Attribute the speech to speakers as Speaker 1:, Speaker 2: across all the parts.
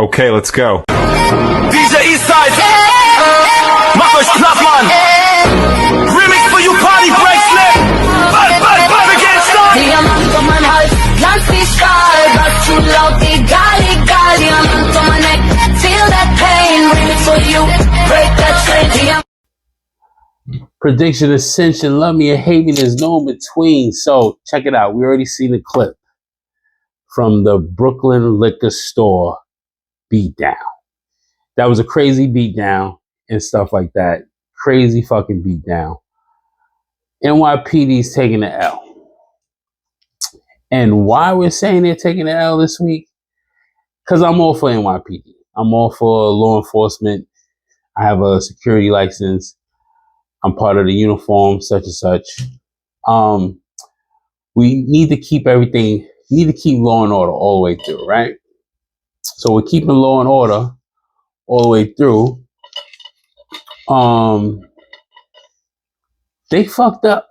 Speaker 1: Okay, let's go.
Speaker 2: DJ Eastside, mach euch platt, Mann. Remix für you Party Bracelet. Wir gehen stark.
Speaker 3: Diamant um mein Hals, Glanz wie Stahl, was zu laut, egal, egal. Diamant um mein Neck, feel that pain. Remix for you, break that chain.
Speaker 4: Prediction, Ascension, love me or hate me, there's no in between. So check it out. We already seen the clip from the Brooklyn liquor store beatdown. That was a crazy beatdown and stuff like that. Crazy fucking beatdown. NYPD's taking the L. And why we're saying they're taking the L this week? Because I'm all for NYPD. I'm all for law enforcement. I have a security license. I'm part of the uniform, such and such. We need to keep everything, we need to keep law and order all the way through, right? So we're keeping law and order all the way through. They fucked up.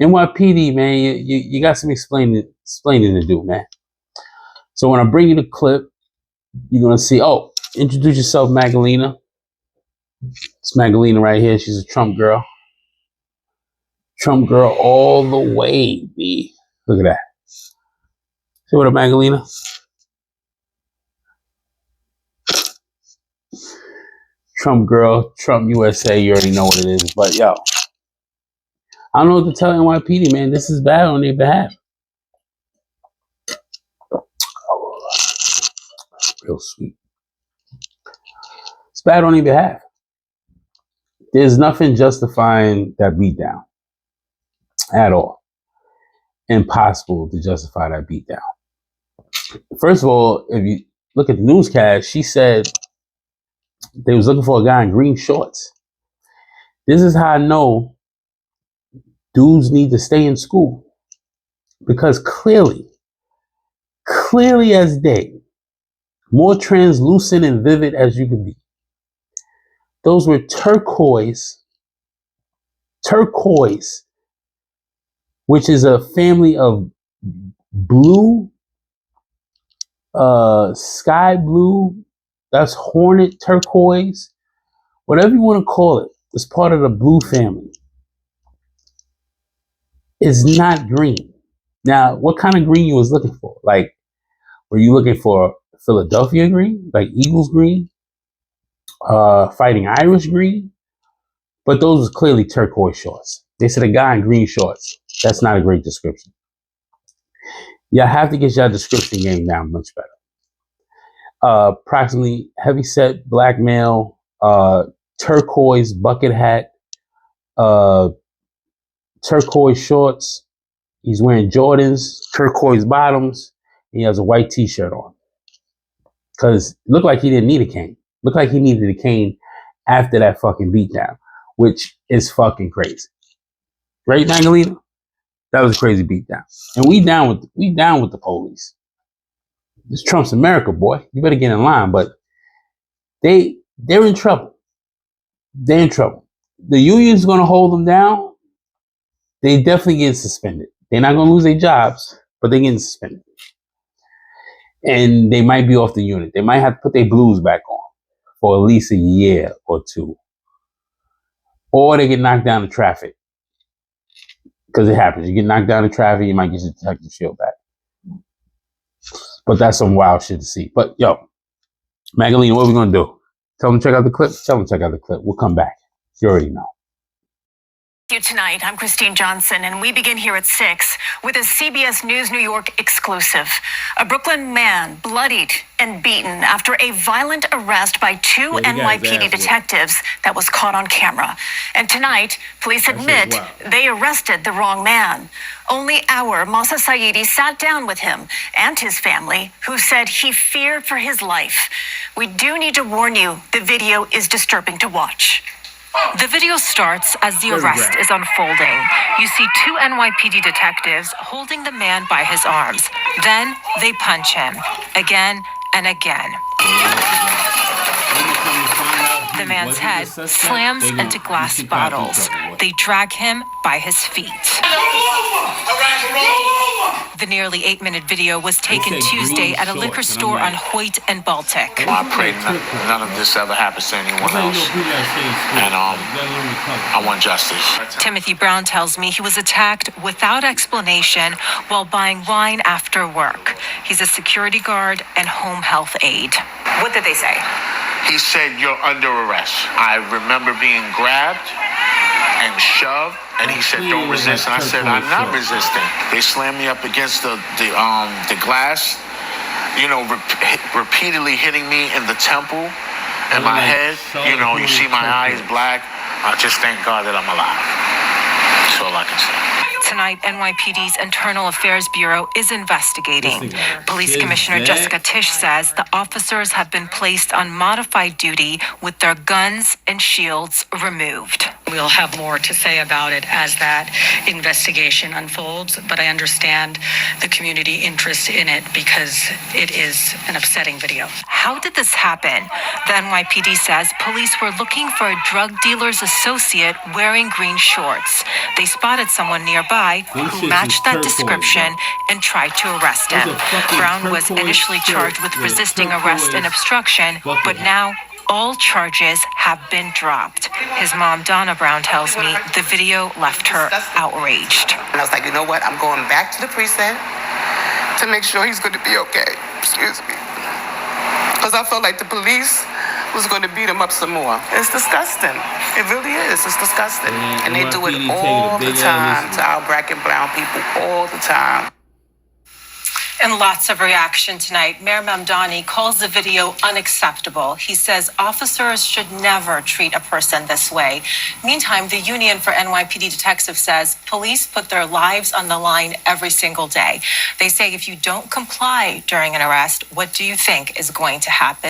Speaker 4: NYPD, man, you got some explaining to do, man. So when I bring you the clip, you're gonna see, oh, introduce yourself, Magdalena. It's Magdalena right here. She's a Trump girl. Trump girl all the way, B. Look at that. See what up, Magdalena? Trump girl, Trump USA, you already know what it is. But yo, I don't know what to tell NYPD, man. This is bad on their behalf. Real sweet. It's bad on their behalf. There's nothing justifying that beatdown at all. Impossible to justify that beatdown. First of all, if you look at the newscast, she said they was looking for a guy in green shorts. This is how I know dudes need to stay in school. Because clearly as day, more translucent and vivid as you can be. Those were turquoise, which is a family of blue, sky blue, that's hornet turquoise, whatever you want to call it. It's part of the blue family. It's not green. Now, what kind of green you was looking for? Like, were you looking for Philadelphia green, like Eagles green? Fighting Irish green, but those was clearly turquoise shorts. They said a guy in green shorts. That's not a great description. Y'all have to get your description game down much better. Approximately heavyset black male, turquoise bucket hat, turquoise shorts. He's wearing Jordans, turquoise bottoms. And he has a white t-shirt on. Because it looked like he didn't need a cane. Looked like he needed a cane after that fucking beatdown, which is fucking crazy. Right, Magdalena? That was a crazy beatdown. And we down with the police. This Trump's America, boy. You better get in line. But they're in trouble. They're in trouble. The union's gonna hold them down. They definitely get suspended. They're not gonna lose their jobs, but they're getting suspended. And they might be off the unit. They might have to put their blues back on for at least a year or two. Or they get knocked down in traffic. Because it happens. You get knocked down in traffic, you might get your detective shield back. But that's some wild shit to see. But yo, Magdalena, what are we gonna do? Tell them to check out the clip? Tell them to check out the clip. We'll come back. You already know.
Speaker 5: Tonight, I'm Christine Johnson, and we begin here at 6 with a CBS News New York exclusive. A Brooklyn man bloodied and beaten after a violent arrest by two NYPD detectives that was caught on camera. And tonight, police admit they arrested the wrong man. Only our Masa Saidi sat down with him and his family, who said he feared for his life. We do need to warn you, the video is disturbing to watch.
Speaker 6: The video starts as the arrest is unfolding. You see two NYPD detectives holding the man by his arms. Then they punch him again and again. The man's head slams into glass bottles. They drag him by his feet. The nearly 8-minute video was taken Tuesday at a liquor store on Hoyt and Baltic.
Speaker 1: I pray none of this ever happens to anyone else. And I want justice.
Speaker 6: Timothy Brown tells me he was attacked without explanation while buying wine after work. He's a security guard and home health aide. What did they say?
Speaker 1: He said, "You're under arrest." I remember being grabbed and shoved, and he said, "Don't resist." And I said, "I'm not resisting." They slammed me up against the glass, repeatedly hitting me in the temple and my head. You see my eyes black. I just thank God that I'm alive. That's all I can say.
Speaker 6: Tonight, NYPD's Internal Affairs Bureau is investigating. Police Commissioner Jessica Tisch says the officers have been placed on modified duty with their guns and shields removed.
Speaker 7: We'll have more to say about it as that investigation unfolds, but I understand the community interest in it because it is an upsetting video.
Speaker 6: How did this happen? The NYPD says police were looking for a drug dealer's associate wearing green shorts. They spotted someone nearby who matched that description and tried to arrest him. Brown was initially charged with resisting arrest and obstruction, but now all charges have been dropped. His mom, Donna Brown, tells me the video left her outraged.
Speaker 8: And I was like, you know what? I'm going back to the precinct to make sure he's going to be okay. Excuse me. Because I felt like the police was going to beat him up some more. It's disgusting. It really is. It's disgusting. And they do it all the time to our Black and brown people, all the time.
Speaker 6: And lots of reaction tonight. Mayor Mamdani calls the video unacceptable. He says officers should never treat a person this way. Meantime, the Union for NYPD Detectives says police put their lives on the line every single day. They say if you don't comply during an arrest, what do you think is going to happen?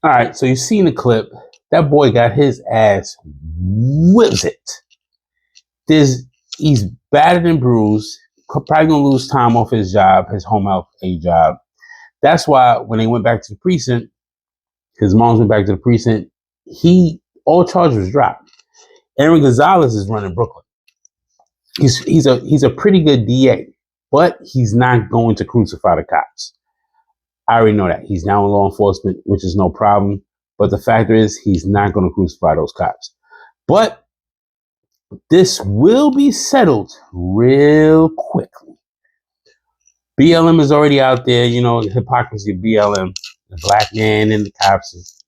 Speaker 4: All right, so you've seen the clip. That boy got his ass whipped. He's battered and bruised. Probably gonna lose time off his job, his home health aide job. That's why when they went back to the precinct, his moms went back to the precinct. All charges was dropped. Aaron Gonzalez is running Brooklyn. He's a pretty good DA, but he's not going to crucify the cops. I already know that. He's now in law enforcement, which is no problem. But the factor is he's not going to crucify those cops. But this will be settled real quickly. BLM is already out there, the hypocrisy of BLM, the black man and the cops.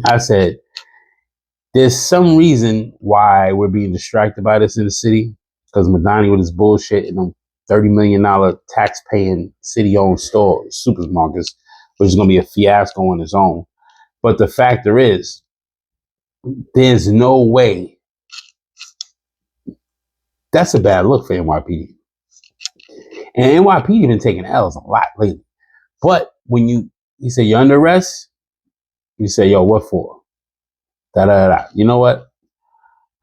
Speaker 4: I said, there's some reason why we're being distracted by this in the city, because Madani with his bullshit and them $30 million tax-paying city-owned stores, supermarkets, which is going to be a fiasco on its own. But the factor is, there's no way. That's a bad look for NYPD. And NYPD been taking L's a lot lately. But when you say you're under arrest, you say, yo, what for? Da-da-da-da. You know what?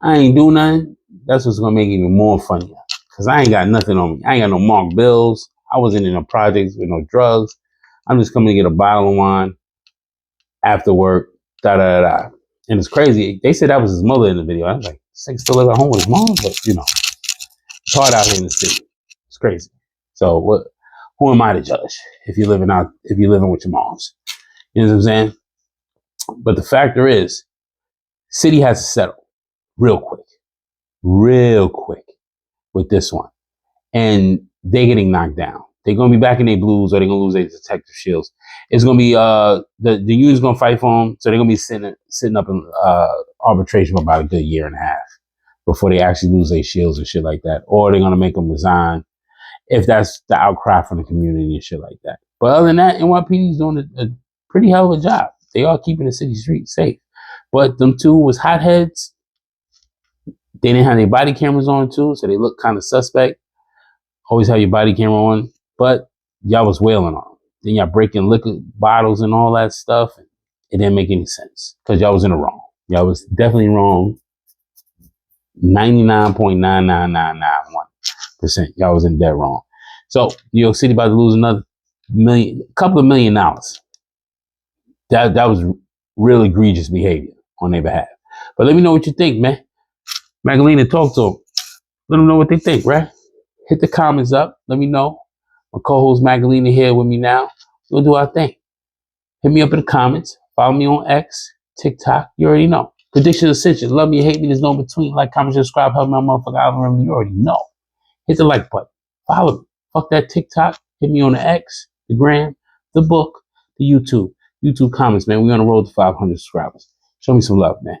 Speaker 4: I ain't do nothing. That's what's going to make it even more funny. Because I ain't got nothing on me. I ain't got no marked bills. I wasn't in no projects with no drugs. I'm just coming to get a bottle of wine after work. Da-da-da-da. And it's crazy. They said that was his mother in the video. I was like, Sick still live at home with his mom? But, it's hard out here in the city. It's crazy. So who am I to judge if you're living with your moms? You know what I'm saying? But the factor is, city has to settle real quick with this one. And they're getting knocked down. They're going to be back in their blues, or they're going to lose their detective shields. It's going to be, the union's going to fight for them. So they're going to be sitting up in arbitration for about a good year and a half before they actually lose their shields and shit like that. Or they're going to make them resign if that's the outcry from the community and shit like that. But other than that, NYPD is doing a pretty hell of a job. They are keeping the city streets safe. But them two was hotheads. They didn't have their body cameras on too, so they look kind of suspect. Always have your body camera on. But y'all was wailing on them. Then y'all breaking liquor bottles and all that stuff. It didn't make any sense because y'all was in the wrong. Y'all was definitely wrong. 99.99991%. Y'all was in dead wrong. So New York City about to lose another couple of $1 million. That was real egregious behavior on their behalf. But let me know what you think, man. Magdalena, talk to them. Let them know what they think, right? Hit the comments up. Let me know. My co-host Magdalena here with me now. We'll do our thing. Hit me up in the comments. Follow me on X, TikTok. You already know. Prediction Ascension. Love me, hate me. There's no in between. Like, comment, subscribe. Help my motherfucker algorithm. You already know. Hit the like button. Follow me. Fuck that TikTok. Hit me on the X, the Gram, the book, the YouTube. YouTube comments, man. We on the road to 500 subscribers. Show me some love, man.